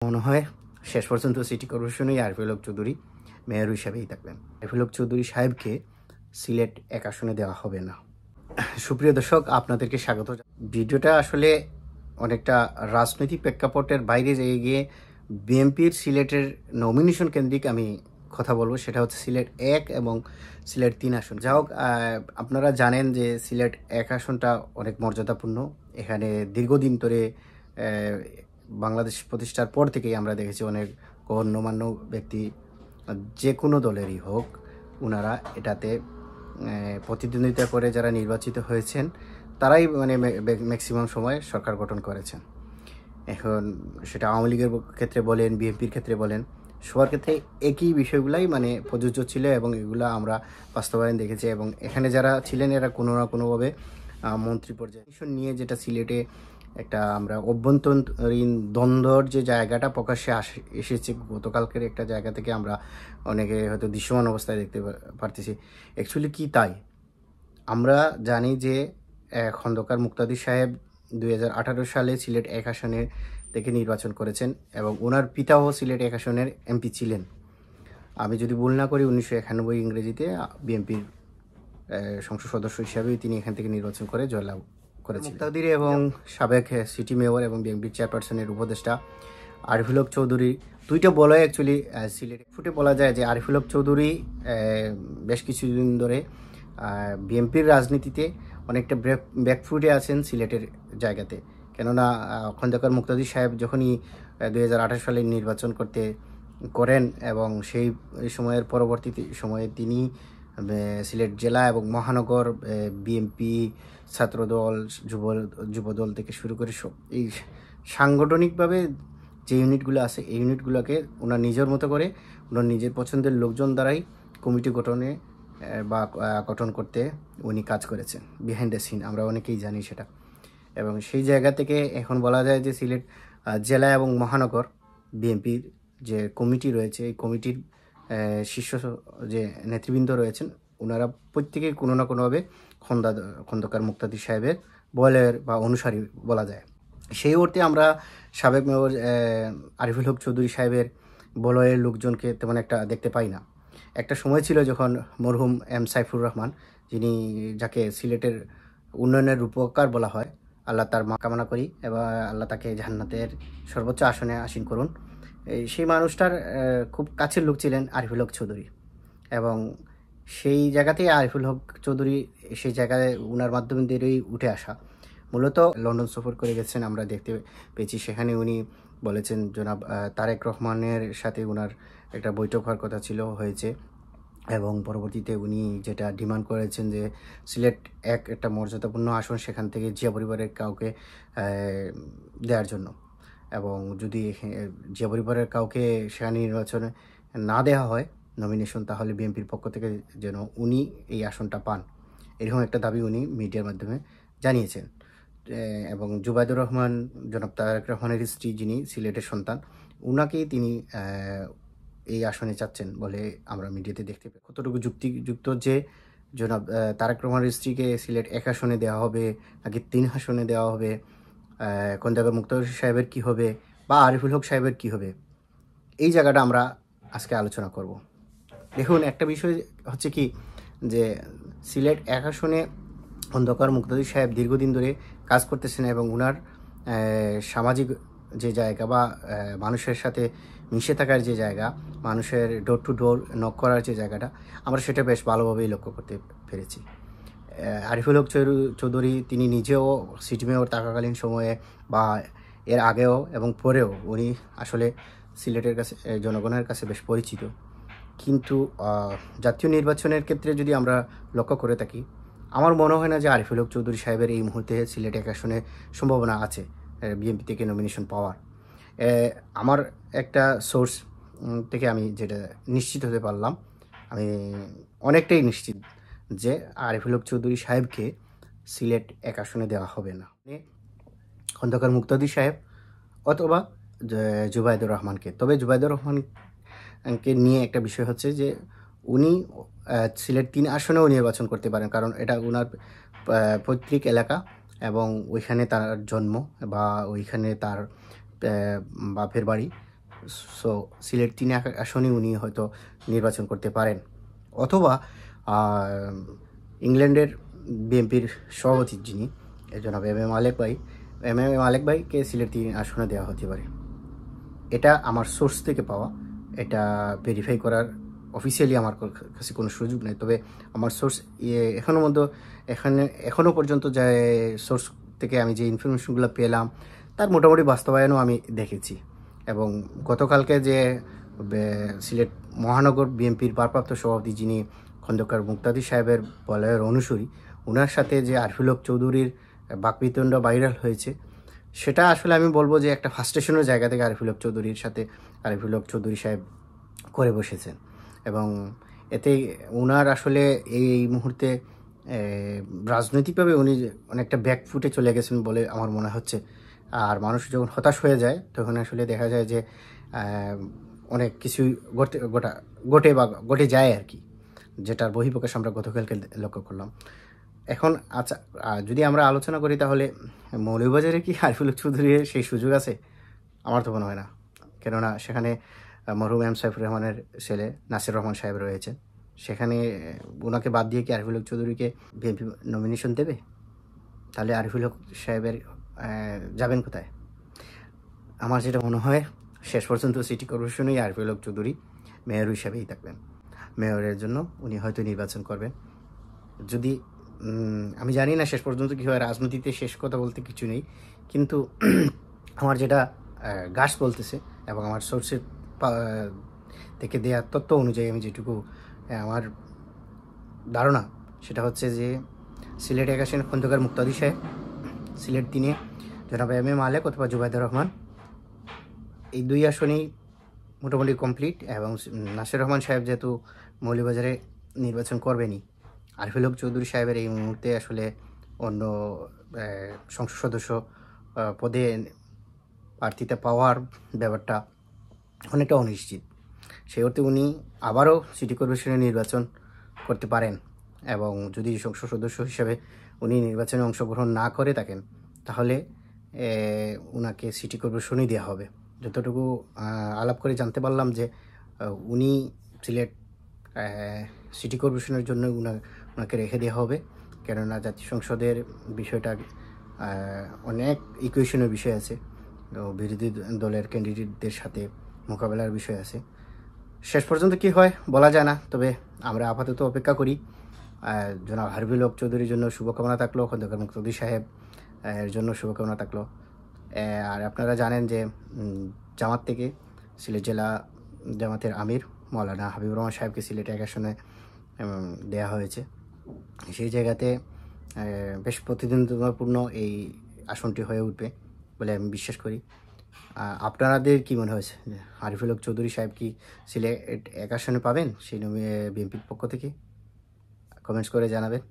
মনে হয় শেষ পর্যন্ত সিটি কর্পোরেশনেই আরিফুল হক চৌধুরী মেয়র হিসাবেই থাকবেন। আরিফুল হক চৌধুরী সাহেবকে সিলেট এক আসনে দেওয়া হবে না। সুপ্রিয় দর্শক, আপনাদেরকে স্বাগত। ভিডিওটা আসলে অনেকটা রাজনৈতিক প্রেক্ষাপটের বাইরে গিয়ে বিএনপির সিলেটের নমিনেশন কেন্দ্রিক আমি কথা বলবো। সেটা হচ্ছে সিলেট 1 এবং সিলেট 3 আসন। যা হোক, আপনারা জানেন যে সিলেট 1 আসনটা অনেক মর্যাদাপূর্ণ। এখানে দীর্ঘদিন ধরে বাংলাদেশ প্রতিষ্ঠার পর থেকেই আমরা দেখেছি অনেক গণ্যমান্য ব্যক্তি, যে কোনো দলেরই হোক, ওনারা এটাতে প্রতিদ্বন্দ্বিতা করে যারা নির্বাচিত হয়েছেন তারাই ম্যাক্সিমাম সময় সরকার গঠন করেছেন। এখন সেটা আওয়ামী লীগের ক্ষেত্রে বলেন, বিএনপির ক্ষেত্রে বলেন, সবার ক্ষেত্রে একই বিষয়গুলাই প্রযোজ্য ছিল এবং এগুলো আমরা বাস্তবায়ন দেখেছি। এবং এখানে যারা ছিলেন এরা কোনো না কোনোভাবে মন্ত্রী পর্যায়ে নিয়ে, যেটা সিলেটে একটা আমরা অভ্যন্তরীণ দ্বন্দ্বর যে জায়গাটা প্রকাশ্যে এসেছে গতকালকের একটা জায়গা থেকে আমরা অনেকে হয়তো দৃশ্যমান অবস্থায় দেখতে পারতেছি। অ্যাকচুয়ালি কি তাই? আমরা জানি যে খন্দকার মুক্তাদির সাহেব 2018 সালে সিলেট 1 আসনে থেকে নির্বাচন করেছেন এবং ওনার পিতাও সিলেট 1 আসনের এমপি ছিলেন। আমি যদি ভুল না করি 1991 ইংরেজিতে বিএনপির সংসদ সদস্য হিসাবেই তিনি এখান থেকে নির্বাচন করে জয়লাভ করেছেন। মুক্তাদির এবং সাবেক সিটি মেয়র এবং বিএনপির চেয়ারপারসনের উপদেষ্টা আরিফুল হক চৌধুরী দুইটা বলয় অ্যাকচুয়ালি সিলেটে ফুটে বলা যায় যে আরিফুল হক চৌধুরী বেশ কিছুদিন ধরে বিএনপির রাজনীতিতে অনেকটা ব্যাকফুটে আছেন সিলেটের জায়গাতে। কেননা খন্দকার মুক্তাদির সাহেব যখনই 2018 সালে নির্বাচন করেন এবং সেই সময়ের পরবর্তী সময়ে তিনি সিলেট জেলা এবং মহানগর বিএনপি, ছাত্রদল, যুবদল থেকে শুরু করে এই সাংগঠনিকভাবে যে ইউনিটগুলো আছে এই ইউনিটগুলোকে ওনার নিজের মতো করে ওনার নিজের পছন্দের লোকজন দ্বারাই কমিটি গঠন করতে উনি কাজ করেছেন বিহাইন্ড দ্য সিন। আমরা অনেকেই জানি সেটা। এবং সেই জায়গা থেকে এখন বলা যায় যে সিলেট জেলা এবং মহানগর বিএনপির যে কমিটি রয়েছে, এই কমিটির শীর্ষ যে নেতৃবৃন্দ রয়েছেন ওনারা প্রত্যেকেই কোনো না কোনোভাবে খন্দকার মুক্তাদির সাহেবের বলের বা অনুসারী বলা যায়। সেই অর্থে আমরা সাবেক মেয়র আরিফুল হক চৌধুরী সাহেবের বলয়ের লোকজনকে তেমন একটা দেখতে পাই না। একটা সময় ছিল যখন মরহুম এম সাইফুর রহমান, যাকে সিলেটের উন্নয়নের রূপকার বলা হয়, আল্লাহ তার মা কামনা করি এবং আল্লাহ তাকে জান্নাতের সর্বোচ্চ আসনে আসীন করুন। সেই মানুষটার খুব কাছের লোক ছিলেন আরিফুল হক চৌধুরী এবং সেই জায়গাতেই আরিফুল হক চৌধুরী সেই জায়গায় উনার মাধ্যমে দিয়েই উঠে আসা। মূলত লন্ডন সফর করে গেছেন, আমরা দেখতে পেয়েছি। সেখানে উনি বলেছেন জনাব তারেক রহমানের সাথে উনার একটা বৈঠক হওয়ার কথা হয়েছে এবং পরবর্তীতে উনি যেটা ডিমান্ড করেছেন যে সিলেট একটা মর্যাদাপূর্ণ আসন, সেখান থেকে জিয়া পরিবারের কাউকে দেওয়ার জন্য। এবং যদি জিয়া পরিবারের কাউকে সেখানে নির্বাচনে না দেওয়া হয় নমিনেশন, তাহলে বিএনপির পক্ষ থেকে যেন উনি এই আসনটা পান, এরকম একটা দাবি উনি মিডিয়ার মাধ্যমে জানিয়েছেন। এবং জুবাইদুর রহমান, জনাব তারেক রহমানের স্ত্রী, যিনি সিলেটের সন্তান, উনাকেই তিনি এই আসনে চাচ্ছেন বলে আমরা মিডিয়াতে দেখতে পাই। কতটুকু যুক্তিযুক্ত যে জনাব তারেক রহমানের স্ত্রীকে সিলেট 1 আসনে দেওয়া হবে নাকি 3 আসনে দেওয়া হবে, খন্দকার মুক্তাদির সাহেবের কী হবে বা আরিফুল হক সাহেবের কী হবে, এই জায়গাটা আমরা আজকে আলোচনা করব। দেখুন, একটা বিষয় হচ্ছে কি যে সিলেট 1 আসনে খন্দকার মুক্তাদির সাহেব দীর্ঘদিন ধরে কাজ করতেছেন এবং ওনার সামাজিক যে জায়গা বা মানুষের সাথে মিশে থাকার যে জায়গা, মানুষের ডোর টু ডোর নক করার যে জায়গাটা, আমরা সেটা বেশ ভালোভাবেই লক্ষ্য করতে পেরেছি। আরিফুল হক চৌধুরী তিনি নিজেও সিটি মেয়র থাকাকালীন সময়ে বা এর আগেও এবং পরেও উনি আসলে সিলেটের কাছে, জনগণের কাছে বেশ পরিচিত। কিন্তু জাতীয় নির্বাচনের ক্ষেত্রে যদি আমরা লক্ষ্য করে থাকি, আমার মনে হয় না যে আরিফুল হক চৌধুরী সাহেবের এই মুহূর্তে সিলেট 1 আসনে সম্ভাবনা আছে বিএনপি থেকে নমিনেশন পাওয়ার। আমার একটা সোর্স থেকে আমি যেটা নিশ্চিত হতে পারলাম, আমি অনেকটাই নিশ্চিত যে আরিফুল হক চৌধুরী সাহেবকে সিলেট 1 আসনে দেওয়া হবে না। খন্দকার মুক্তাদির সাহেব অথবা জুবাইদুর রহমানকে। তবে জুবাইদুর রহমানকে নিয়ে একটা বিষয় হচ্ছে যে উনি সিলেট 3 আসনেও নির্বাচন করতে পারেন, কারণ এটা ওনার পৈতৃক এলাকা এবং ওইখানে তার জন্ম বা ওইখানে তার বাপের বাড়ি। সো সিলেট 3 আসনে উনি হয়তো নির্বাচন করতে পারেন, অথবা ইংল্যান্ডের বিএনপির সভাপতি যিনি জনাব এম এ মালেক ভাইকে সিলেট 3 আসনে দেওয়া হতে পারে। এটা আমার সোর্স থেকে পাওয়া, এটা ভেরিফাই করার অফিসিয়ালি আমার কাছে কোনো সুযোগ নেই, তবে আমার সোর্স এখনও পর্যন্ত যে সোর্স থেকে আমি যে ইনফরমেশনগুলো পেলাম তার মোটামুটি বাস্তবায়নও আমি দেখেছি। এবং গতকালকে যে সিলেট মহানগর বিএনপির ভারপ্রাপ্ত সভাপতি যিনি খন্দকার মুক্তাদির সাহেবের বলয়ের অনুসারী, ওনার সাথে যে আরফিল হক চৌধুরীর বাকবিতণ্ড ভাইরাল হয়েছে, সেটা আসলে আমি বলবো যে একটা ফার্স্টেশনের জায়গা থেকে আরফিল হক চৌধুরী সাহেব করে বসেছেন। এবং এতে ওনার আসলে এই মুহূর্তে রাজনৈতিকভাবে উনি অনেকটা ব্যাকফুটে চলে গেছেন বলে আমার মনে হচ্ছে। আর মানুষ যখন হতাশ হয়ে যায় তখন আসলে দেখা যায় যে অনেক কিছুই ঘটে যায় আর কি, যেটার বহিঃপ্রকাশ আমরা গতকালকে লক্ষ্য করলাম। এখন আচ্ছা, যদি আমরা আলোচনা করি তাহলে মৌলভীবাজারে কি আরফিল হক চৌধুরীর সেই সুযোগ আছে? আমার তো মনে হয় না, কেননা সেখানে মরহুম এম সাইফুর রহমানের ছেলে নাসির রহমান সাহেব রয়েছেন। সেখানে ওনাকে বাদ দিয়ে কি আরফিল হক চৌধুরীকে বিএনপি নমিনেশন দেবে? তাহলে আরফিল হক সাহেবের যাবেন কোথায়? আমার যেটা মনে হয়, শেষ পর্যন্ত সিটি কর্পোরেশনেই আরফিল হক চৌধুরী মেয়র হিসাবেই থাকবেন। মেয়রের জন্য উনি হয়তো নির্বাচন করবেন। যদি আমি জানি না শেষ পর্যন্ত কী হয়, রাজনীতিতে শেষ কথা বলতে কিছু নেই, কিন্তু আমার যেটা গাছ বলতেছে এবং আমার সোর্সের থেকে দেওয়া তথ্য অনুযায়ী আমি যেটুকু আমার ধারণা, সেটা হচ্ছে যে সিলেট 1 আসনে খন্দকার মুক্তাদির সাহেব, সিলেট 3-এ জনাব এম এ মালেক অথবা জুবাইদুর রহমান, এই 2 আসনেই মোটামুটি কমপ্লিট। এবং নাসির রহমান সাহেব যেহেতু মৌলভীবাজারে নির্বাচন করবেনই, আরফিল হক চৌধুরী সাহেবের এই মুহূর্তে আসলে অন্য সংসদ সদস্য পদে প্রার্থিতা পাওয়ার ব্যাপারটা অনেকটা অনিশ্চিত। সেই অর্থে উনি আবারও সিটি কর্পোরেশনে নির্বাচন করতে পারেন, এবং যদি সংসদ সদস্য হিসেবে উনি নির্বাচনে অংশগ্রহণ না করে থাকেন তাহলে ওনাকে সিটি কর্পোরেশনই দেওয়া হবে। যতটুকু আলাপ করে জানতে পারলাম যে উনি সিলেট সিটি কর্পোরেশনের জন্য ওনাকে রেখে দেওয়া হবে, কেননা জাতীয় সংসদের বিষয়টা অনেক ইকুয়েশনের বিষয় আছে, বিরোধী দলের ক্যান্ডিডেটদের সাথে মোকাবেলার বিষয় আছে। শেষ পর্যন্ত কি হয় বলা যায় না, তবে আমরা আপাতত অপেক্ষা করি। জনাব আরফিল হক চৌধুরীর জন্য শুভকামনা থাকলো, খন্দকার মুক্তাদির সাহেব এর জন্য শুভকামনা থাকলো। আর আপনারা জানেন যে জামাত থেকে সিলেট জেলা জামাতের আমির মৌলানা হাবিবুর রহমান সাহেবকে সিলেট 1 আসনে দেওয়া হয়েছে। সেই জায়গাতে বেশ প্রতিদ্বন্দ্বিতাপূর্ণ এই আসনটি হয়ে উঠবে বলে আমি বিশ্বাস করি। আপনাদের কি মনে হয়েছে, আরফিল হক চৌধুরী সাহেব কি সিলেট 1 আসনে পাবেন সেই বিএনপির পক্ষ থেকে? কমেন্টস করে জানাবেন।